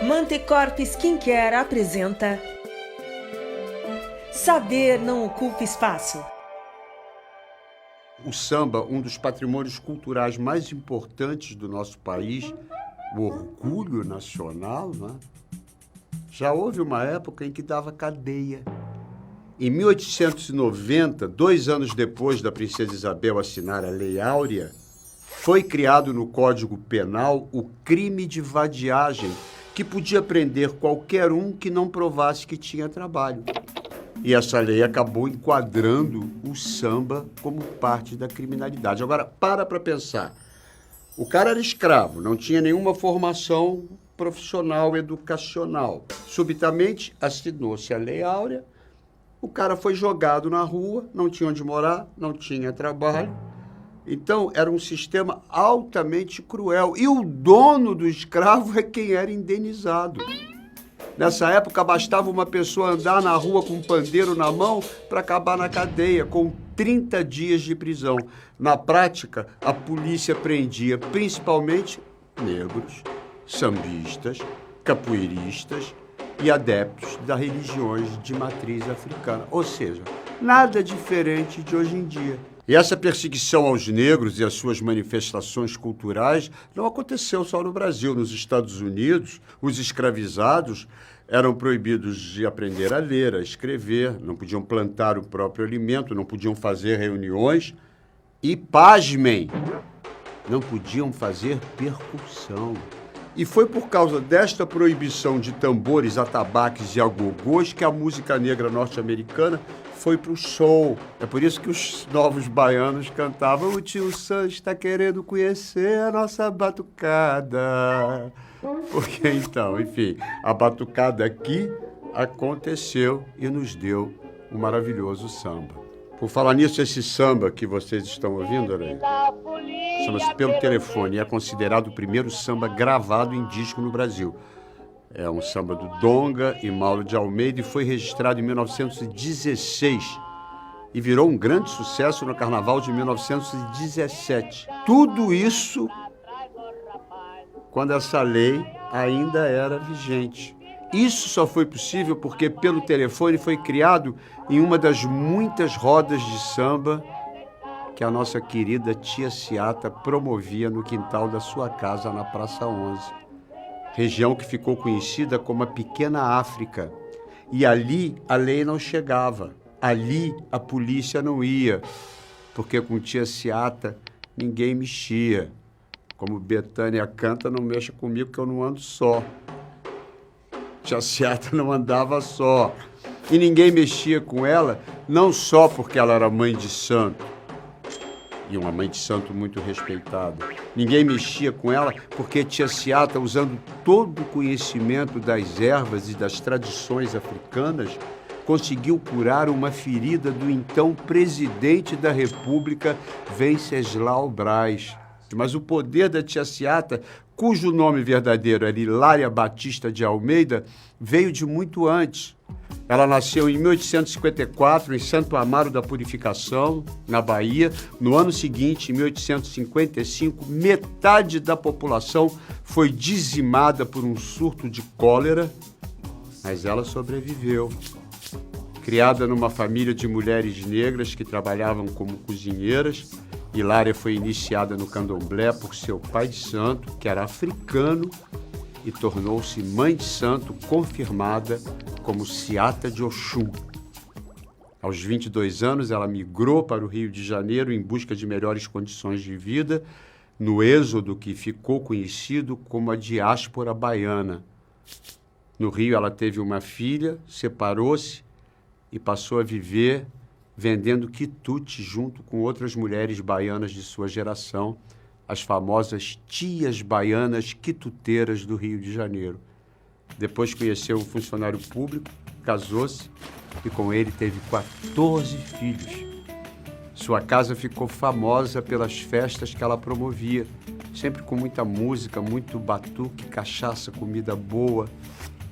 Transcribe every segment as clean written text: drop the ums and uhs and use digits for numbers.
Mantecorp Skincare apresenta Saber não ocupa espaço. O samba, um dos patrimônios culturais mais importantes do nosso país, o orgulho nacional, né? Já houve uma época em que dava cadeia. Em 1890, 2 anos depois da Princesa Isabel assinar a Lei Áurea, foi criado no Código Penal o crime de vadiagem, que podia prender qualquer um que não provasse que tinha trabalho. E essa lei acabou enquadrando o samba como parte da criminalidade. Agora, para pensar. O cara era escravo, não tinha nenhuma formação profissional, educacional. Subitamente, assinou-se a Lei Áurea, o cara foi jogado na rua, não tinha onde morar, não tinha trabalho. Então, era um sistema altamente cruel. E o dono do escravo é quem era indenizado. Nessa época, bastava uma pessoa andar na rua com um pandeiro na mão para acabar na cadeia, com 30 dias de prisão. Na prática, a polícia prendia principalmente negros, sambistas, capoeiristas e adeptos das religiões de matriz africana. Ou seja, nada diferente de hoje em dia. E essa perseguição aos negros e as suas manifestações culturais não aconteceu só no Brasil. Nos Estados Unidos, os escravizados eram proibidos de aprender a ler, a escrever, não podiam plantar o próprio alimento, não podiam fazer reuniões e, pasmem, não podiam fazer percussão. E foi por causa desta proibição de tambores, atabaques e agogôs que a música negra norte-americana foi pro show. É por isso que os novos baianos cantavam: o tio Sam está querendo conhecer a nossa batucada. Porque então, enfim, a batucada aqui aconteceu e nos deu um maravilhoso samba. Por falar nisso, esse samba que vocês estão ouvindo, olha aí, chama-se Pelo Telefone e é considerado o primeiro samba gravado em disco no Brasil. É um samba do Donga e Mauro de Almeida e foi registrado em 1916 e virou um grande sucesso no Carnaval de 1917. Tudo isso quando essa lei ainda era vigente. Isso só foi possível porque Pelo Telefone foi criado em uma das muitas rodas de samba que a nossa querida tia Ciata promovia no quintal da sua casa na Praça 11. Região que ficou conhecida como a Pequena África. E ali a lei não chegava, ali a polícia não ia, porque com tia Ciata ninguém mexia. Como Bethânia canta, não mexa comigo que eu não ando só. Tia Ciata não andava só. E ninguém mexia com ela, não só porque ela era mãe de santo, e uma mãe de santo muito respeitada. Ninguém mexia com ela porque tia Ciata, usando todo o conhecimento das ervas e das tradições africanas, conseguiu curar uma ferida do então presidente da República, Venceslau Braz. Mas o poder da tia Ciata, cujo nome verdadeiro era Hilária Batista de Almeida, veio de muito antes. Ela nasceu em 1854, em Santo Amaro da Purificação, na Bahia. No ano seguinte, em 1855, metade da população foi dizimada por um surto de cólera, mas ela sobreviveu. Criada numa família de mulheres negras que trabalhavam como cozinheiras, Hilária foi iniciada no candomblé por seu pai de santo, que era africano, e tornou-se mãe de santo confirmada como Ciata de Oxum. Aos 22 anos, ela migrou para o Rio de Janeiro em busca de melhores condições de vida, no êxodo que ficou conhecido como a diáspora baiana. No Rio, ela teve uma filha, separou-se e passou a viver vendendo quitute junto com outras mulheres baianas de sua geração, as famosas tias baianas quituteiras do Rio de Janeiro. Depois conheceu um funcionário público, casou-se e com ele teve 14 filhos. Sua casa ficou famosa pelas festas que ela promovia, sempre com muita música, muito batuque, cachaça, comida boa.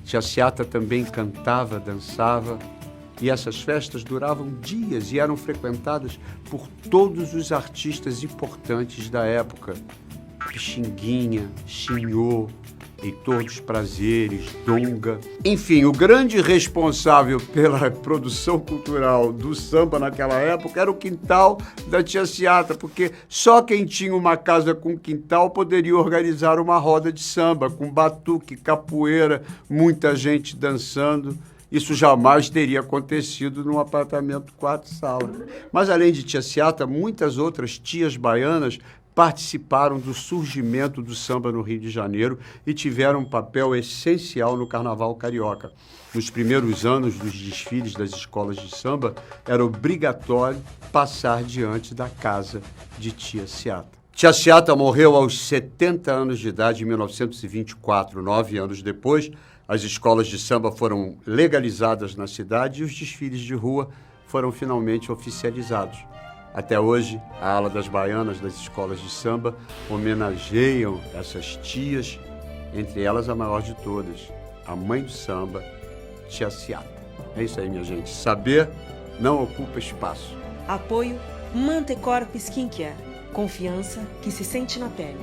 Tia Ciata também cantava, dançava. E essas festas duravam dias e eram frequentadas por todos os artistas importantes da época. Pixinguinha, Chinhô, Heitor dos Prazeres, Donga. Enfim, o grande responsável pela produção cultural do samba naquela época era o quintal da Tia Seata, porque só quem tinha uma casa com quintal poderia organizar uma roda de samba, com batuque, capoeira, muita gente dançando. Isso jamais teria acontecido num apartamento 4 salas. Mas, além de Tia Seata, muitas outras tias baianas participaram do surgimento do samba no Rio de Janeiro e tiveram um papel essencial no Carnaval Carioca. Nos primeiros anos dos desfiles das escolas de samba, era obrigatório passar diante da casa de Tia Seata. Tia Seata morreu aos 70 anos de idade em 1924. 9 anos depois, as escolas de samba foram legalizadas na cidade e os desfiles de rua foram finalmente oficializados. Até hoje, a ala das baianas das escolas de samba homenageiam essas tias, entre elas a maior de todas, a mãe do samba, Tia Seata. É isso aí, minha gente. Saber não ocupa espaço. Apoio Mantecorp Skincare. Confiança que se sente na pele.